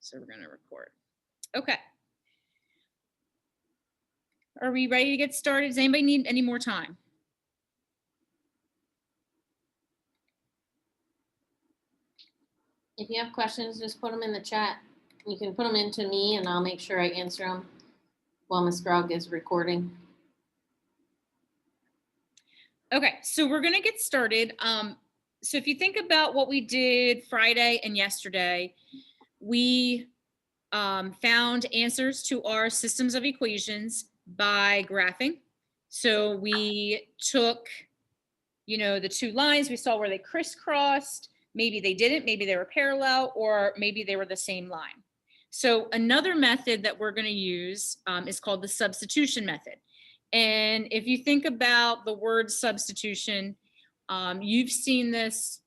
So we're going to record. Okay. Are we ready to get started? Does anybody need any more time? If you have questions, just put them in the chat. You can put them into me and I'll make sure I answer them while Ms. Grog is recording. Okay, so we're gonna get started. So if you think about what we did Friday and yesterday, we found answers to our systems of equations by graphing. So we took, the two lines, we saw where they crisscrossed, maybe they didn't, maybe they were parallel, or maybe they were the same line. So another method that we're going to use is called the substitution method. And if you think about the word substitution, you've seen this,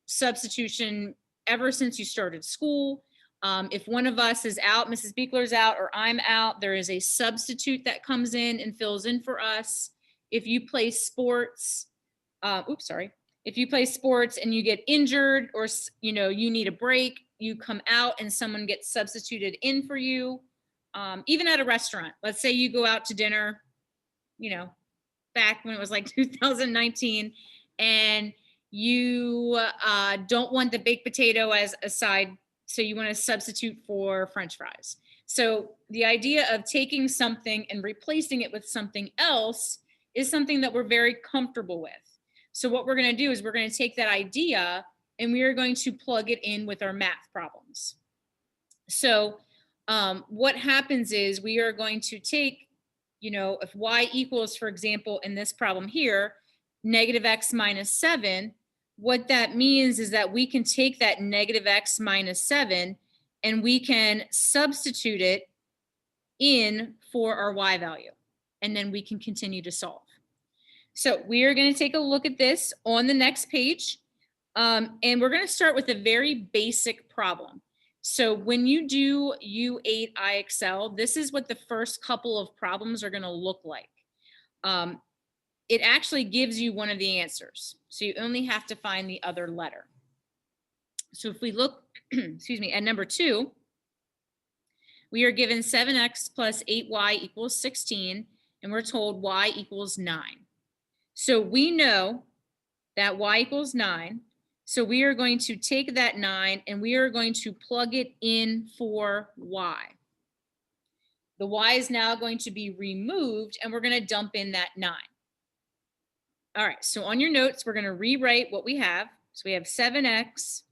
substitution ever since you started school. If one of us is out, Mrs. Beekler's out, or I'm out, there is a substitute that comes in and fills in for us. If you play sports, if you play sports and you get injured or, you need a break, you come out and someone gets substituted in for you. Even at a restaurant, let's say you go out to dinner, back when it was like 2019, and you don't want the baked potato as a side, so you want to substitute for French fries. So the idea of taking something and replacing it with something else is something that we're very comfortable with. So what we're going to do is we're going to take that idea and we are going to plug it in with our math problems. So what happens is we are going to take, if y equals, for example, in this problem here, negative x minus 7, what that means is that we can take that negative x minus 7 and we can substitute it in for our y value, and then we can continue to solve. So we are going to take a look at this on the next page, and we're going to start with a very basic problem. So when you do U8 IXL, this is what the first couple of problems are going to look like. It actually gives you one of the answers. So you only have to find the other letter. So if we look, at number 2, we are given 7x plus 8y equals 16, and we're told y equals 9. So we know that y equals 9. So we are going to take that 9 and we are going to plug it in for y. The y is now going to be removed and we're going to dump in that 9. All right, so on your notes, we're going to rewrite what we have. So we have 7x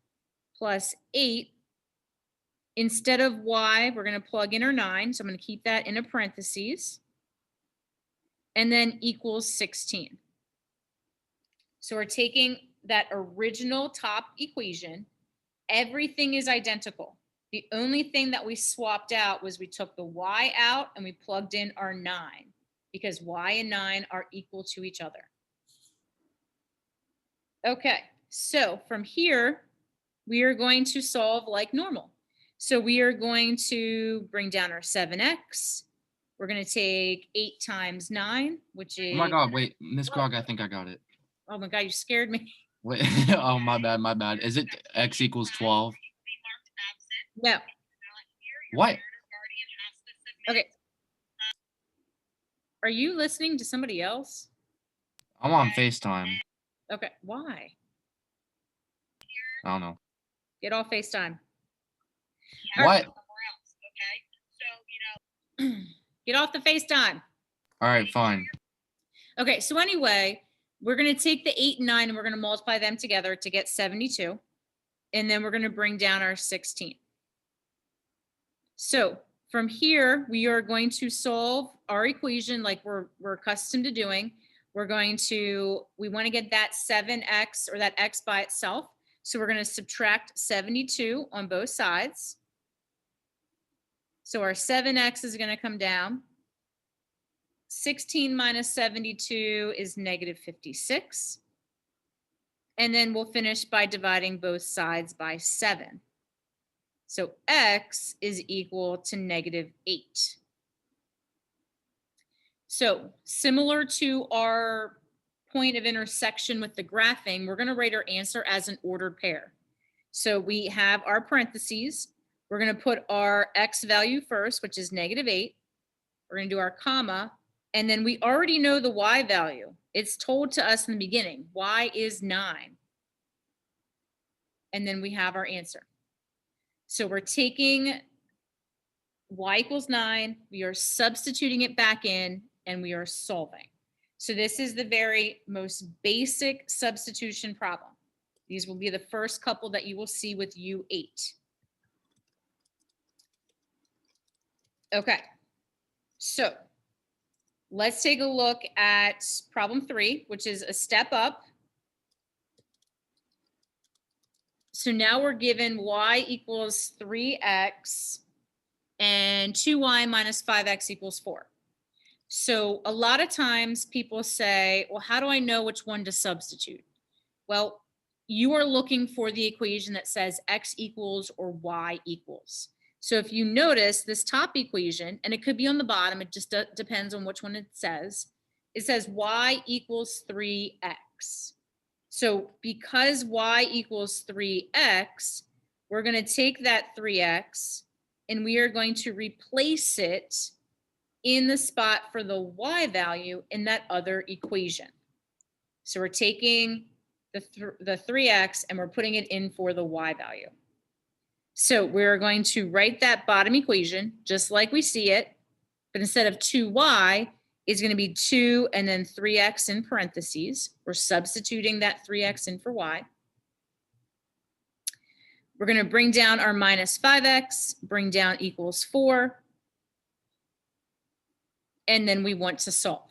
plus 8. Instead of y, we're going to plug in our 9. So I'm going to keep that in a parentheses. And then equals 16. So we're taking that original top equation. Everything is identical. The only thing that we swapped out was we took the y out and we plugged in our 9 because y and 9 are equal to each other. Okay, so from here, we are going to solve like normal. So we are going to bring down our 7x. We're going to take 8 times 9, which is... Oh my God, wait, Miss Grog, I think I got it. Oh my God, you scared me. Wait, oh, my bad. Is it x equals 12? No. What? Okay. Are you listening to somebody else? I'm on FaceTime. Okay, why? I don't know. Get off FaceTime. What? Get off the FaceTime. All right, fine. Okay, so anyway, we're going to take the 8 and 9 and we're going to multiply them together to get 72. And then we're going to bring down our 16. So from here, we are going to solve our equation like we're accustomed to doing. We want to get that 7x or that x by itself. So we're going to subtract 72 on both sides. So our 7x is going to come down. 16 minus 72 is negative 56. And then we'll finish by dividing both sides by 7. So x is equal to negative 8. So similar to our point of intersection with the graphing, we're going to write our answer as an ordered pair. So we have our parentheses. We're going to put our x value first, which is -8. We're going to do our comma, and then we already know the y value. It's told to us in the beginning, y is 9. And then we have our answer. So we're taking y equals 9, we are substituting it back in, and we are solving. So this is the very most basic substitution problem. These will be the first couple that you will see with U8. Okay, so let's take a look at problem 3, which is a step up. So now we're given y equals 3x and 2y minus 5x equals 4. So a lot of times people say, well, how do I know which one to substitute? Well, you are looking for the equation that says x equals or y equals. So if you notice this top equation, and it could be on the bottom, it just depends on which one it says y equals 3x. So because y equals 3x, we're going to take that 3x and we are going to replace it in the spot for the y value in that other equation. So we're taking the 3x and we're putting it in for the y value. So we're going to write that bottom equation just like we see it, but instead of 2y, it's going to be 2 and then 3x in parentheses. We're substituting that 3x in for y. We're going to bring down our minus 5x, bring down equals 4, and then we want to solve.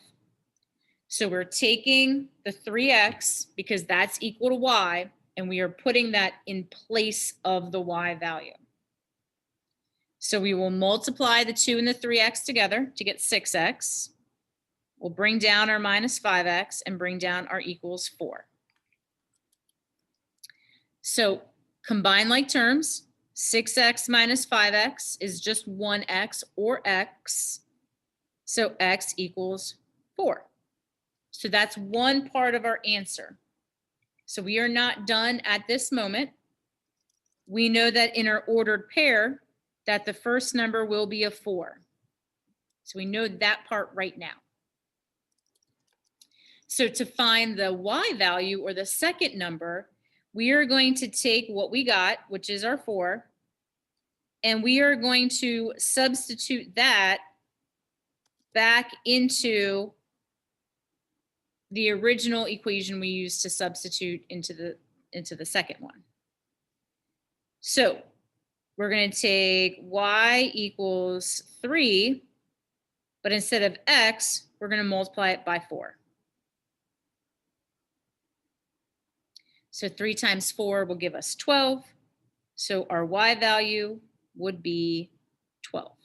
So we're taking the 3x because that's equal to y, and we are putting that in place of the y value. So we will multiply the 2 and the 3x together to get 6x. We'll bring down our minus 5x and bring down our equals 4. So combine like terms, 6x minus 5x is just 1x or x. So x equals 4. So that's one part of our answer. So we are not done at this moment. We know that in our ordered pair that the first number will be a 4. So we know that part right now. So to find the y value or the second number, we are going to take what we got, which is our 4, and we are going to substitute that back into the original equation we used to substitute into the second one. So we're going to take y equals 3, but instead of x, we're going to multiply it by 4. So 3 times 4 will give us 12. So our y value would be 12.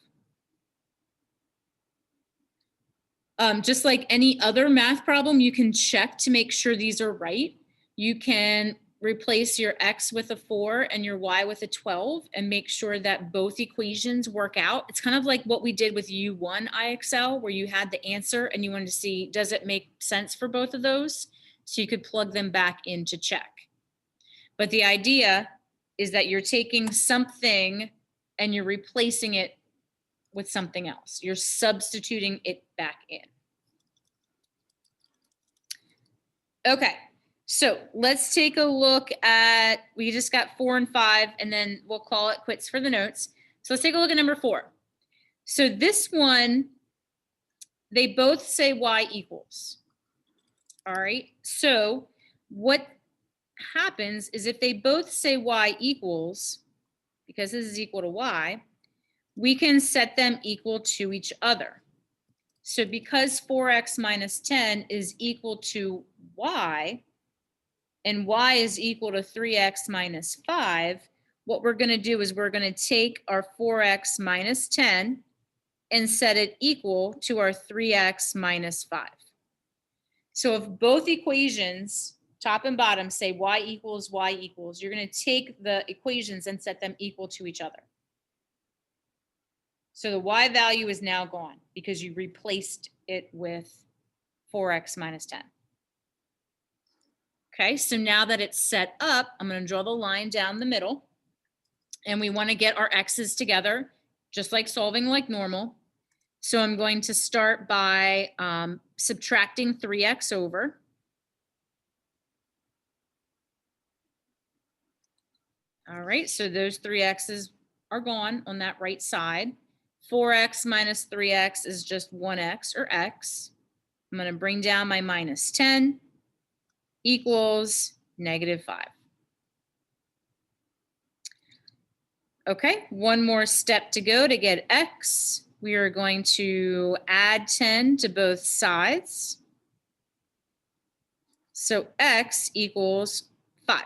Just like any other math problem, you can check to make sure these are right. You can replace your x with a 4 and your y with a 12 and make sure that both equations work out. It's kind of like what we did with U1 IXL, where you had the answer and you wanted to see, does it make sense for both of those? So you could plug them back in to check. But the idea is that you're taking something and you're replacing it with something else. You're substituting it back in. Okay, so let's take a look at, we just got 4 and 5, and then we'll call it quits for the notes. So let's take a look at number 4. So this one, they both say y equals. All right, so what happens is if they both say y equals, because this is equal to y, we can set them equal to each other. So because 4x minus 10 is equal to y, and y is equal to 3x minus 5, what we're going to do is we're going to take our 4x minus 10 and set it equal to our 3x minus 5. So if both equations, top and bottom, say y equals, you're going to take the equations and set them equal to each other. So the y value is now gone because you replaced it with 4x minus 10. Okay, so now that it's set up, I'm going to draw the line down the middle. And we want to get our x's together, just like solving like normal. So I'm going to start by subtracting 3x over. All right, so those 3x's are gone on that right side. 4x minus 3x is just 1x or x. I'm going to bring down my minus 10 equals -5. Okay, one more step to go to get x. We are going to add 10 to both sides. So x equals 5.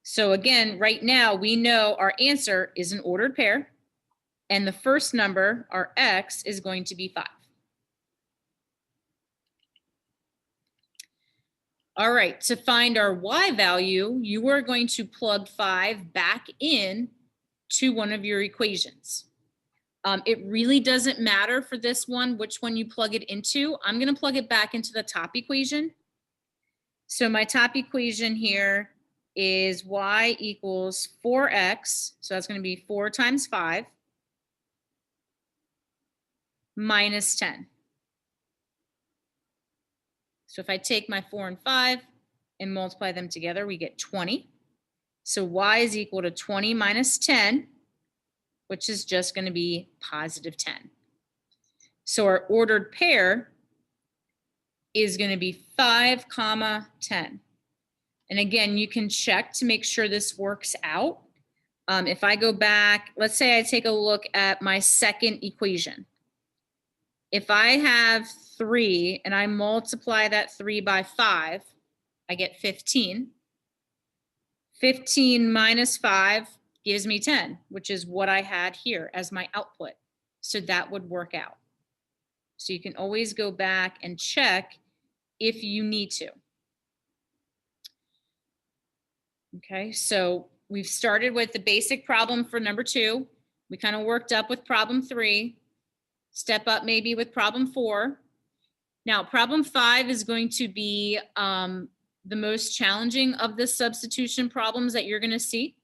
So again, right now we know our answer is an ordered pair, and the first number, our x, is going to be 5. All right, to find our y value, you are going to plug 5 back in to one of your equations. It really doesn't matter for this one which one you plug it into. I'm going to plug it back into the top equation. So my top equation here is y equals 4x. So that's going to be 4 times 5 minus 10. So if I take my 4 and 5 and multiply them together, we get 20. So y is equal to 20 minus 10, which is just going to be positive 10. So our ordered pair is going to be 5, 10. And again, you can check to make sure this works out. If I go back, let's say I take a look at my second equation. If I have 3 and I multiply that 3 by 5, I get 15. 15 minus 5 gives me 10, which is what I had here as my output. So that would work out. So you can always go back and check if you need to. Okay, so we've started with the basic problem for number 2. We kind of worked up with problem 3, step up maybe with problem 4. Now, problem 5 is going to be the most challenging of the substitution problems that you're going to see.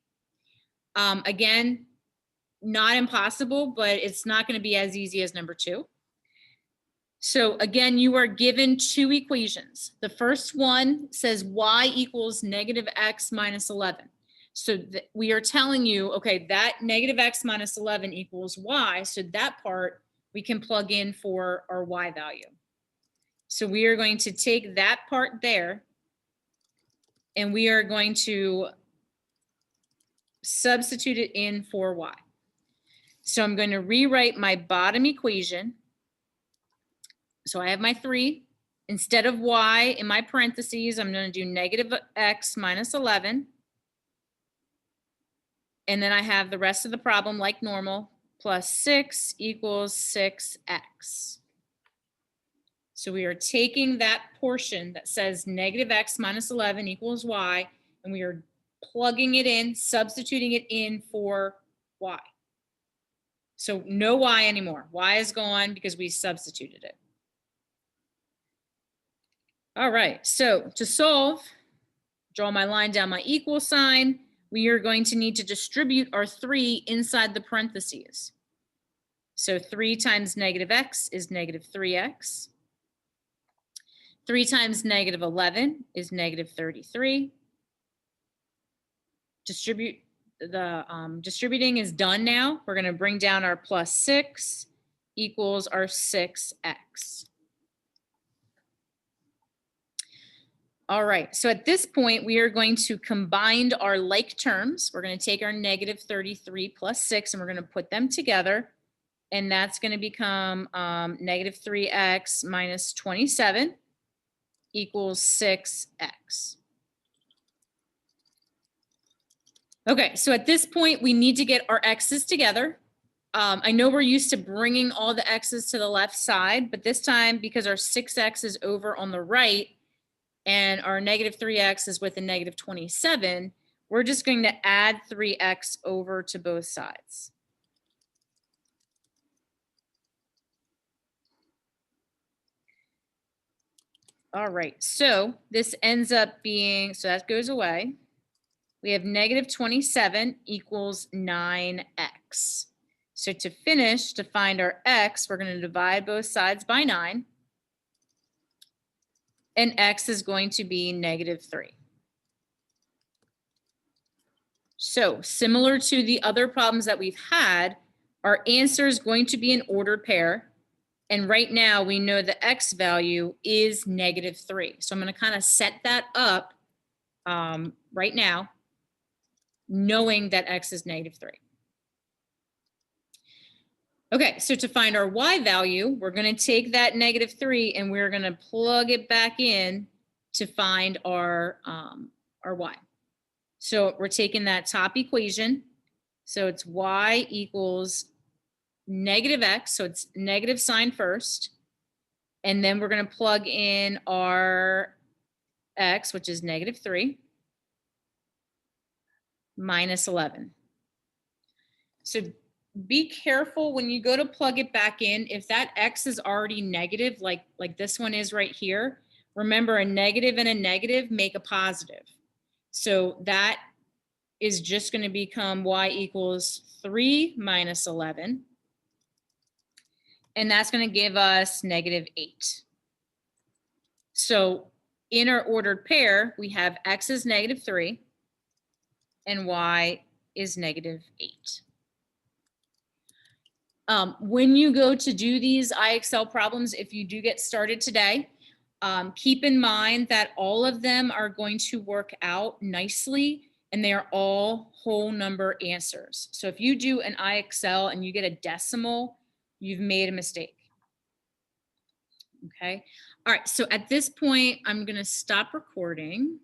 Again, not impossible, but it's not going to be as easy as number 2. So again, you are given 2 equations. The first one says y equals -x minus 11. So we are telling you, okay, that -x minus 11 equals y. So that part we can plug in for our y value. So we are going to take that part there and we are going to substitute it in for y. So I'm going to rewrite my bottom equation. So I have my 3. Instead of y in my parentheses, I'm going to do -x minus 11. And then I have the rest of the problem like normal, plus 6 equals 6x. So we are taking that portion that says -x minus 11 equals y, and we are plugging it in, substituting it in for y. So no y anymore. Y is gone because we substituted it. All right, so to solve, draw my line down my equal sign. We are going to need to distribute our 3 inside the parentheses. So 3 times -x is -3x. 3 times -11 is -33. Distributing is done now. We're going to bring down our plus 6 equals our 6x. All right, so at this point, we are going to combine our like terms. We're going to take our -33 plus 6 and we're going to put them together. And that's going to become -3x minus 27 equals 6x. Okay, so at this point, we need to get our x's together. I know we're used to bringing all the x's to the left side, but this time, because our 6x is over on the right, and our -3x is with a -27, we're just going to add 3x over to both sides. All right, so this ends up being, so that goes away. We have negative 27 equals 9x. So to finish, to find our x, we're going to divide both sides by 9. And x is going to be negative 3. So similar to the other problems that we've had, our answer is going to be an ordered pair. And right now we know the x value is negative 3. So I'm going to kind of set that up right now, knowing that x is negative 3. Okay, so to find our y value, we're going to take that negative 3 and we're going to plug it back in to find our y. So we're taking that top equation. So it's y equals negative x, so it's negative sign first. And then we're going to plug in our x, which is negative 3, minus 11. So be careful when you go to plug it back in. If that x is already negative, like this one is right here, remember a negative and a negative make a positive. So that is just going to become y equals 3 minus 11. And that's going to give us negative 8. So in our ordered pair, we have x is negative 3 and y is negative 8. When you go to do these IXL problems, if you do get started today, keep in mind that all of them are going to work out nicely and they are all whole number answers. So if you do an IXL and you get a decimal, you've made a mistake. Okay. All right. So at this point, I'm going to stop recording.